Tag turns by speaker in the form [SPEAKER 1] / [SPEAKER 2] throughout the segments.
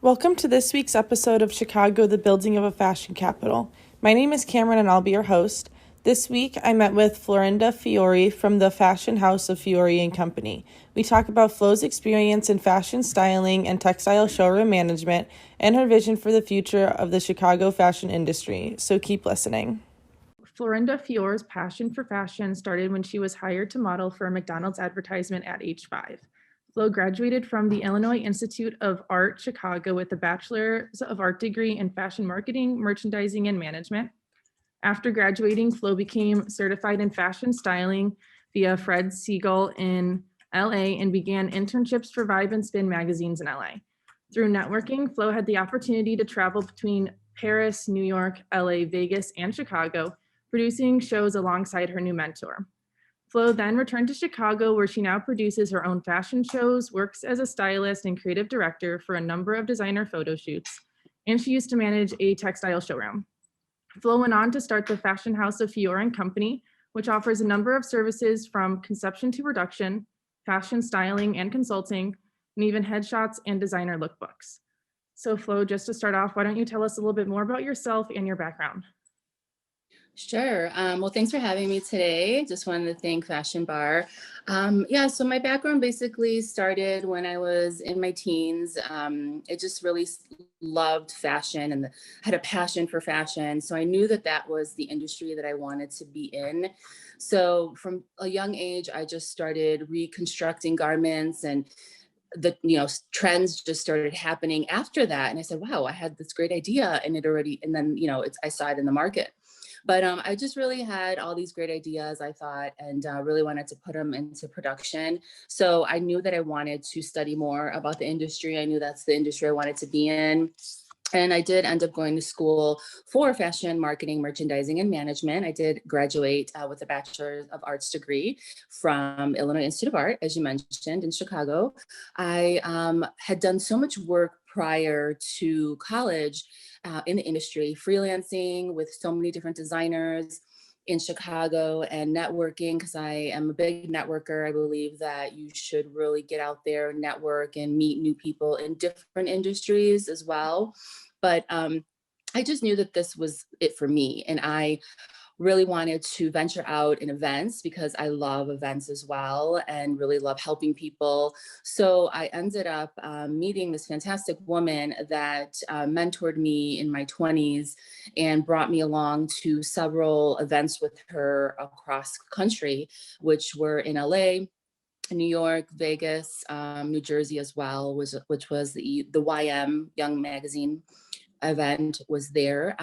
[SPEAKER 1] Welcome to this week's episode of Chicago, the Building of a Fashion Capital. My name is Cameron and I'll be your host. This week I met with Florinda Fiore from the fashion house of Fiore and Company. We talk about Flo's experience in fashion styling and textile showroom management and her vision for the future of the Chicago fashion industry, so keep listening. Florinda Fiore's passion for fashion started when she was hired to model for a McDonald's advertisement at age 5. Flo graduated from the Illinois Institute of Art, Chicago with a Bachelor's of Art degree in fashion marketing, merchandising, and management. After graduating, Flo became certified in fashion styling via Fred Siegel in LA and began internships for Vibe and Spin magazines in LA. Through networking, Flo had the opportunity to travel between Paris, New York, LA, Vegas, and Chicago, producing shows alongside her new mentor. Flo then returned to Chicago, where she now produces her own fashion shows, works as a stylist and creative director for a number of designer photo shoots, and she used to manage a textile showroom. Flo went on to start the fashion house of Fiore and Company, which offers a number of services from conception to production, fashion styling and consulting, and even headshots and designer lookbooks. So Flo, just to start off, why don't you tell us a little bit more about yourself and your background?
[SPEAKER 2] Sure. Well, thanks for having me today. Just wanted to thank Fashion Bar. So my background basically started when I was in my teens. I just really loved fashion and had a passion for fashion. So I knew that that was the industry that I wanted to be in. So from a young age, I just started reconstructing garments, and the trends just started happening after that. And I said, wow, I had this great idea, and then I saw it in the market. But I just really had all these great ideas, I thought, and really wanted to put them into production. So I knew that I wanted to study more about the industry. I knew that's the industry I wanted to be in. And I did end up going to school for fashion marketing, merchandising, and management. I did graduate with a Bachelor of Arts degree from Illinois Institute of Art, as you mentioned, in Chicago. I had done so much work prior to college in the industry, freelancing with so many different designers in Chicago and networking, because I am a big networker. I believe that you should really get out there, network, and meet new people in different industries as well. But I just knew that this was it for me. And I really wanted to venture out in events because I love events as well and really love helping people. So I ended up meeting this fantastic woman that mentored me in my 20s and brought me along to several events with her across country, which were in LA, New York, Vegas, New Jersey as well, which was the YM Young Magazine event was there.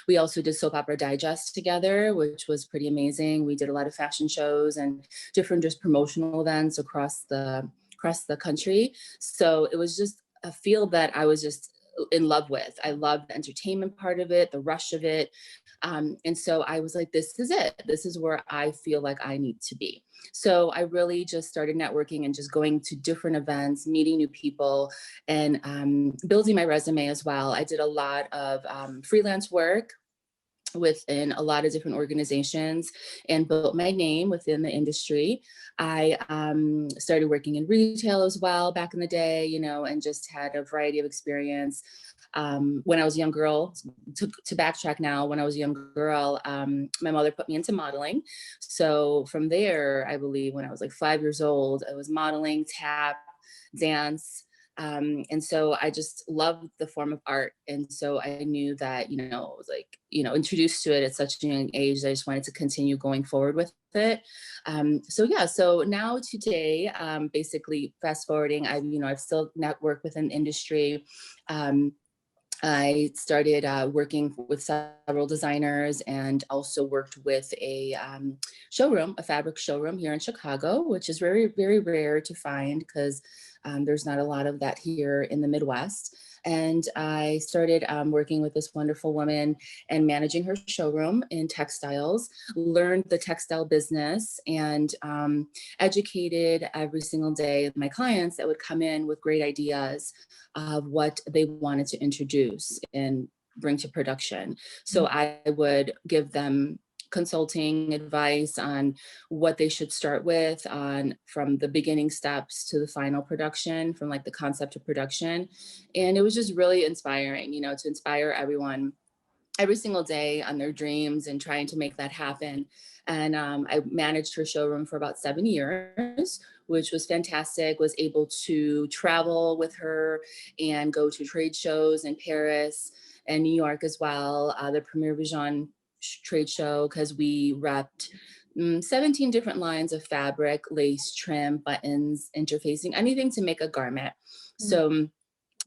[SPEAKER 2] We also did Soap Opera Digest together, which was pretty amazing. We did a lot of fashion shows and different just promotional events across the country. So it was just a field that I was just in love with. I loved the entertainment part of it, the rush of it. And so I was like, this is it. This is where I feel like I need to be. So I really just started networking and just going to different events, meeting new people, and building my resume as well. I did a lot of freelance work within a lot of different organizations and built my name within the industry. I started working in retail as well back in the day, and just had a variety of experience. When I was a young girl, to backtrack now, when I was a young girl, my mother put me into modeling. So from there, I believe when I was like 5 years old, I was modeling, tap, dance. And so I just loved the form of art. And so I knew that, I was like, introduced to it at such a young age, I just wanted to continue going forward with it. So now today, basically fast forwarding, I've still networked within the industry. I started working with several designers and also worked with a showroom, a fabric showroom here in Chicago, which is very, very rare to find because there's not a lot of that here in the Midwest. And I started working with this wonderful woman and managing her showroom in textiles, learned the textile business, and educated every single day my clients that would come in with great ideas of what they wanted to introduce and bring to production. So I would give them consulting advice on what they should start with on from the beginning steps to the final production, from like the concept to production. And it was just really inspiring, to inspire everyone every single day on their dreams and trying to make that happen. And I managed her showroom for about 7 years, which was fantastic. Was able to travel with her and go to trade shows in Paris and New York as well. The Premier Vision trade show, because we repped 17 different lines of fabric, lace, trim, buttons, interfacing, anything to make a garment. So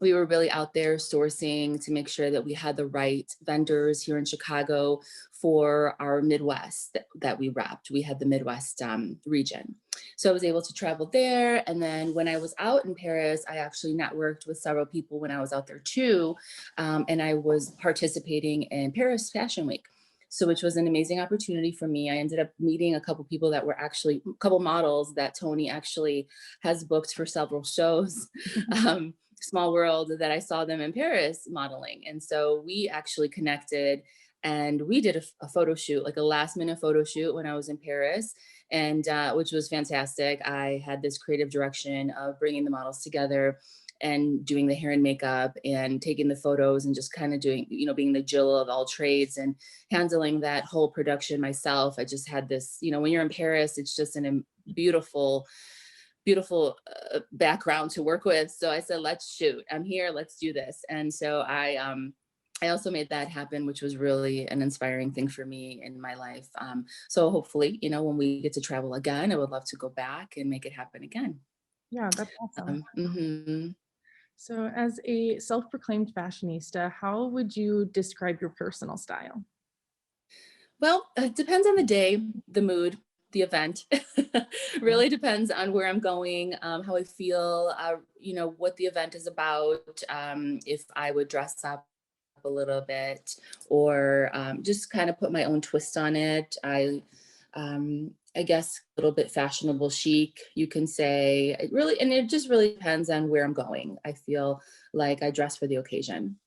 [SPEAKER 2] we were really out there sourcing to make sure that we had the right vendors here in Chicago for our Midwest that we wrapped. We had the Midwest region. So I was able to travel there. And then when I was out in Paris, I actually networked with several people when I was out there too. And I was participating in Paris Fashion Week. So which was an amazing opportunity for me. I ended up meeting a couple people that were actually, a couple models that Tony actually has booked for several shows. Small world that I saw them in Paris modeling. And so we actually connected and we did a photo shoot, like a last minute photo shoot when I was in Paris, and which was fantastic. I had this creative direction of bringing the models together and doing the hair and makeup and taking the photos and just kind of doing, being the Jill of all trades and handling that whole production myself. I just had this, when you're in Paris, it's just an beautiful background to work with. So I said, let's shoot. I'm here. Let's do this. And so I also made that happen, which was really an inspiring thing for me in my life. So hopefully, when we get to travel again, I would love to go back and make it happen again.
[SPEAKER 1] Yeah, that's awesome. So as a self-proclaimed fashionista, how would you describe your personal style?
[SPEAKER 2] Well, it depends on the day, the mood, the event. Really depends on where I'm going, how I feel, what the event is about, if I would dress up a little bit or just kind of put my own twist on it. I guess a little bit fashionable chic, you can say. It just really depends on where I'm going. I feel like I dress for the occasion.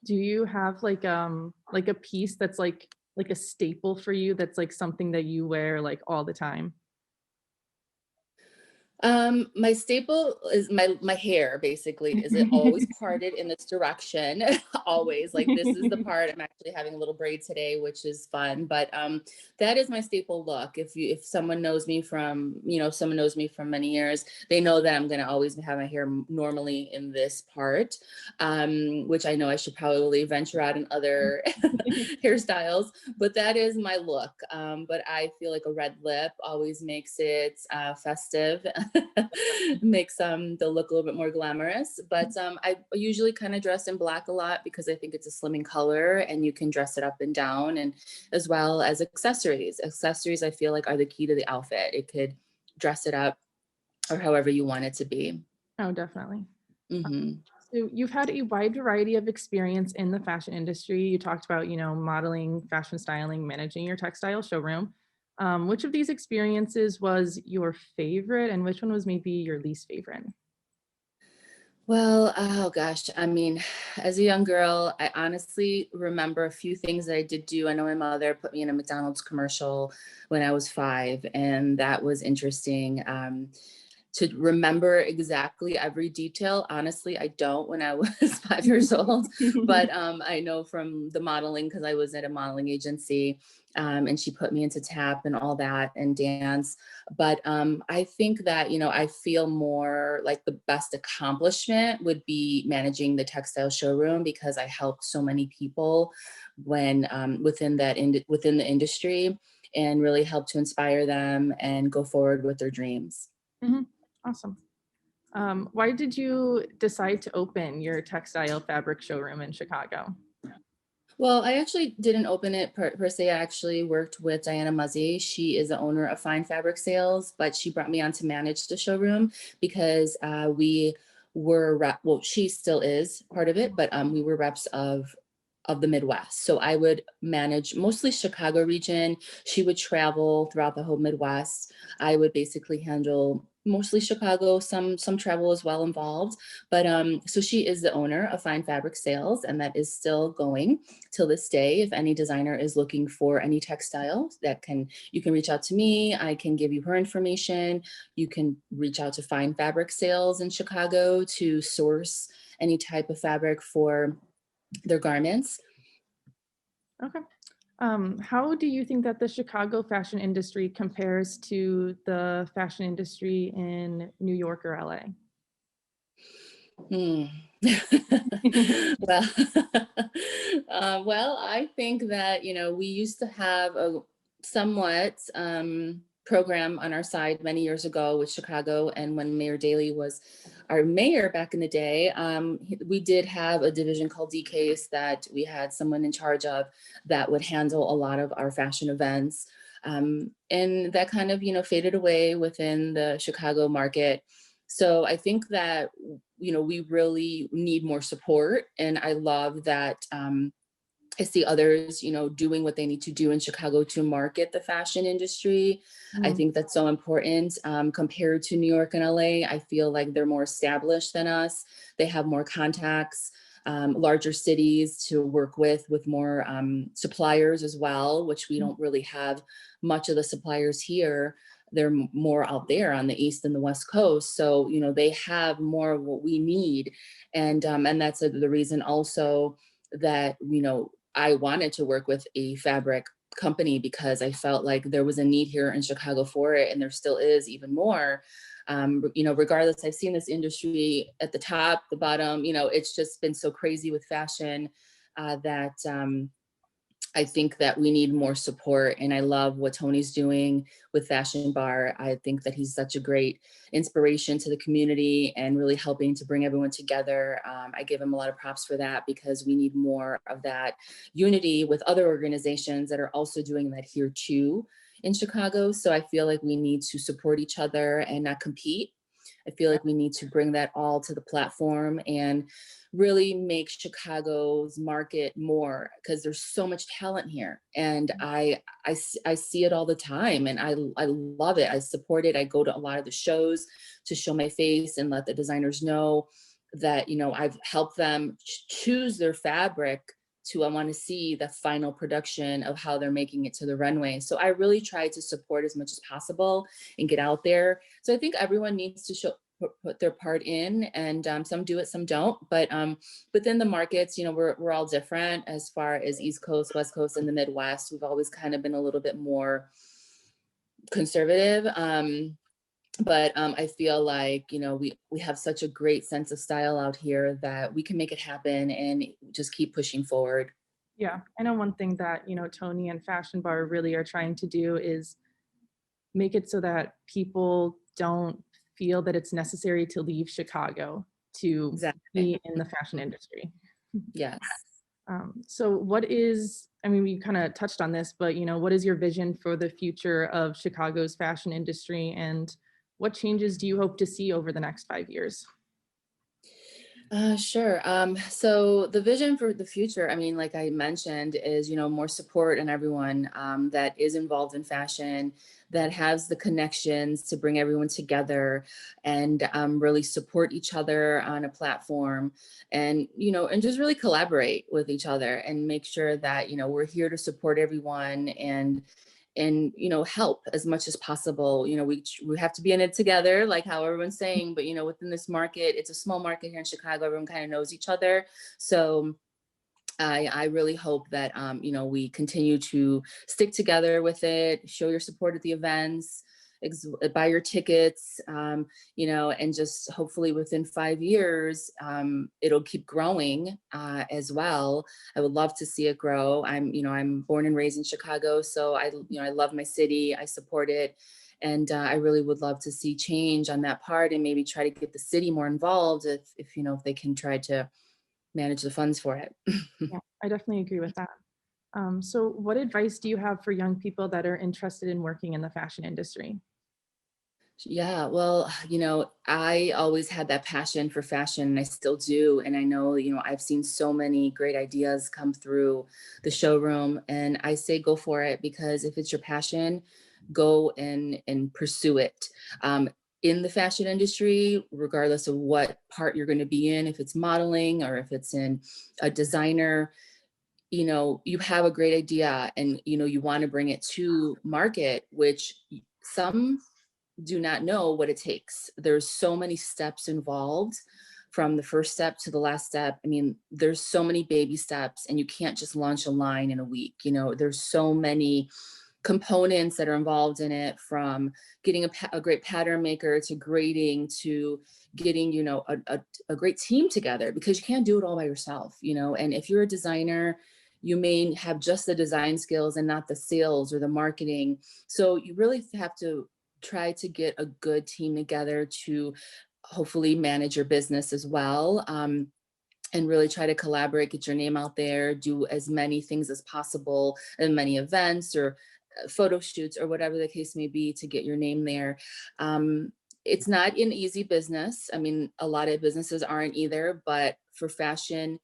[SPEAKER 1] Do you have like a piece that's like a staple for you, that's like something that you wear like all the time?
[SPEAKER 2] My staple is my hair, basically. Is it always parted in this direction? Always. Like this is the part. I'm actually having a little braid today, which is fun. But that is my staple look. If someone knows me from, someone knows me from many years, they know that I'm gonna always have my hair normally in this part, which I know I should probably venture out in other hairstyles, but that is my look. But I feel like a red lip always makes it festive. Makes the look a little bit more glamorous. But I usually kind of dress in black a lot because I think it's a slimming color and you can dress it up and down, and as well as accessories. Accessories I feel like are the key to the outfit. It could dress it up or however you want it to be.
[SPEAKER 1] Oh, definitely. So you've had a wide variety of experience in the fashion industry. You talked about, modeling, fashion styling, managing your textile showroom. Which of these experiences was your favorite and which one was maybe your least favorite?
[SPEAKER 2] Well, oh gosh, I mean, as a young girl, I honestly remember a few things that I did do. I know my mother put me in a McDonald's commercial when I was 5, and that was interesting. To remember exactly every detail, honestly, I don't when I was 5 years old, but I know from the modeling, because I was at a modeling agency, and she put me into tap and all that and dance. But I think that, I feel more like the best accomplishment would be managing the textile showroom, because I helped so many people when within the industry, and really help to inspire them and go forward with their dreams.
[SPEAKER 1] Awesome. Why did you decide to open your textile fabric showroom in Chicago?
[SPEAKER 2] Well, I actually didn't open it per se. I actually worked with Diana Muzzy. She is the owner of Fine Fabric Sales, but she brought me on to manage the showroom because we were, well, she still is part of it, but we were reps of of the Midwest. So I would manage mostly Chicago region. She would travel throughout the whole Midwest. I would basically handle mostly Chicago, some travel as well involved. But so she is the owner of Fine Fabric Sales, and that is still going till this day. If any designer is looking for any textiles, you can reach out to me. I can give you her information. You can reach out to Fine Fabric Sales in Chicago to source any type of fabric for their garments.
[SPEAKER 1] Okay. How do you think that the Chicago fashion industry compares to the fashion industry in New York or LA?
[SPEAKER 2] Hmm. Well, well, I think that, we used to have a somewhat program on our side many years ago with Chicago. And when Mayor Daley was our mayor back in the day, we did have a division called DCase that we had someone in charge of that would handle a lot of our fashion events. And that kind of, faded away within the Chicago market. So I think that we really need more support. And I love that I see others, doing what they need to do in Chicago to market the fashion industry. I
[SPEAKER 1] Mhm.
[SPEAKER 2] think that's so important compared to New York and LA. I feel like they're more established than us. They have more contacts, larger cities to work with more suppliers as well, which we don't really have much of the suppliers here. They're more out there on the East and the West Coast. So, they have more of what we need. And that's the reason also that, I wanted to work with a fabric company because I felt like there was a need here in Chicago for it, and there still is even more. Regardless, I've seen this industry at the top, the bottom. It's just been so crazy with fashion that I think that we need more support, and I love what Tony's doing with Fashion Bar. I think that he's such a great inspiration to the community and really helping to bring everyone together. I give him a lot of props for that because we need more of that unity with other organizations that are also doing that here too in Chicago. So I feel like we need to support each other and not compete. I feel like we need to bring that all to the platform and really make Chicago's market more, because there's so much talent here. And I see it all the time, and I love it. I support it. I go to a lot of the shows to show my face and let the designers know that, I've helped them choose their fabric to, I want to see the final production of how they're making it to the runway. So I really try to support as much as possible and get out there. So I think everyone needs to put their part in, and some do it, some don't. But within the markets, we're all different as far as East Coast, West Coast, and the Midwest. We've always kind of been a little bit more conservative. But I feel like, we have such a great sense of style out here that we can make it happen and just keep pushing forward.
[SPEAKER 1] Yeah, I know one thing that, Tony and Fashion Bar really are trying to do is make it so that people don't feel that it's necessary to leave Chicago to
[SPEAKER 2] Exactly.
[SPEAKER 1] be in the fashion industry.
[SPEAKER 2] Yes.
[SPEAKER 1] So we kind of touched on this, but, what is your vision for the future of Chicago's fashion industry, and what changes do you hope to see over the next 5 years?
[SPEAKER 2] Sure. So the vision for the future, like I mentioned, is, more support and everyone that is involved in fashion, that has the connections to bring everyone together and really support each other on a platform, and, and just really collaborate with each other and make sure that, we're here to support everyone and help as much as possible. We have to be in it together, like how everyone's saying, but within this market, it's a small market here in Chicago, everyone kind of knows each other. So I really hope that we continue to stick together with it, show your support at the events, buy your tickets, and just hopefully within 5 years, it'll keep growing as well. I would love to see it grow. I'm born and raised in Chicago, so I love my city. I support it. And I really would love to see change on that part, and maybe try to get the city more involved if they can try to manage the funds for it.
[SPEAKER 1] Yeah, I definitely agree with that. So what advice do you have for young people that are interested in working in the fashion industry?
[SPEAKER 2] Yeah, well, I always had that passion for fashion and I still do. And I know, I've seen so many great ideas come through the showroom and I say go for it because if it's your passion, go and pursue it. Um, in the fashion industry, regardless of what part you're going to be in, if it's modeling or if it's in a designer, you have a great idea and, you want to bring it to market, which some do not know what it takes. There's so many steps involved from the first step to the last step. I mean, there's so many baby steps and you can't just launch a line in a week. There's so many components that are involved in it, from getting a great pattern maker to grading to getting, a great team together, because you can't do it all by yourself, and if you're a designer, you may have just the design skills and not the sales or the marketing. So you really have to try to get a good team together to hopefully manage your business as well. And really try to collaborate, get your name out there, do as many things as possible, and many events or photo shoots or whatever the case may be to get your name there. It's not an easy business. I mean, a lot of businesses aren't either, but for fashion,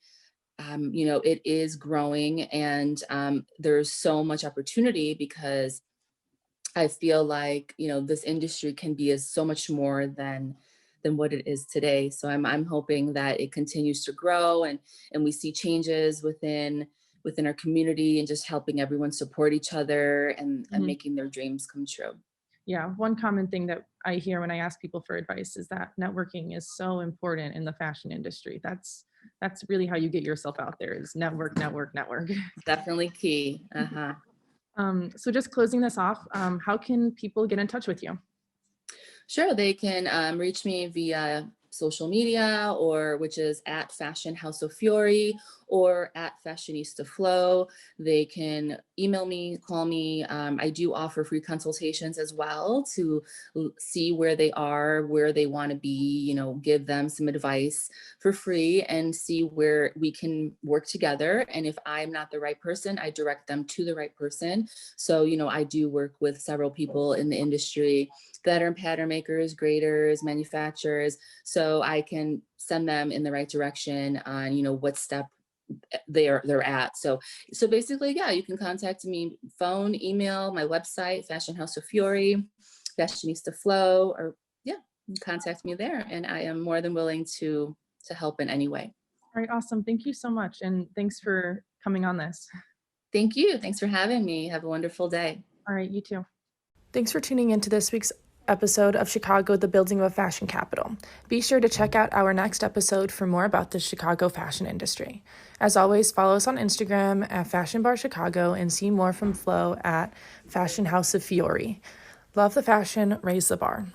[SPEAKER 2] it is growing, and there's so much opportunity because I feel like, this industry can be as so much more than what it is today. So I'm hoping that it continues to grow and we see changes within our community and just helping everyone support each other and
[SPEAKER 1] Mhm.
[SPEAKER 2] making their dreams come true.
[SPEAKER 1] Yeah, one common thing that I hear when I ask people for advice is that networking is so important in the fashion industry. That's really how you get yourself out there, is network, network, network.
[SPEAKER 2] Definitely key. Uh-huh.
[SPEAKER 1] So just closing this off, how can people get in touch with you?
[SPEAKER 2] Sure, they can reach me via social media, or which is at Fashion House of Fiore or at Fashionista Flow. They can email me, call me. I do offer free consultations as well to see where they are, where they want to be, give them some advice for free and see where we can work together. And if I'm not the right person, I direct them to the right person. So, I do work with several people in the industry that are pattern makers, graders, manufacturers, so I can send them in the right direction on, what step they're at. So basically, yeah, you can contact me, phone, email, my website, Fashion House of Fiore, Fashionista Flow, or yeah, contact me there, and I am more than willing to help in any way.
[SPEAKER 1] All right, awesome. Thank you so much. And thanks for coming on this.
[SPEAKER 2] Thank you. Thanks for having me. Have a wonderful day.
[SPEAKER 1] All right, you too. Thanks for tuning into this week's episode of Chicago, the Building of a Fashion Capital. Be sure to check out our next episode for more about the Chicago fashion industry. As always, follow us on Instagram at Fashion Bar Chicago and see more from Flo at Fashion House of Fiore. Love the fashion, raise the bar.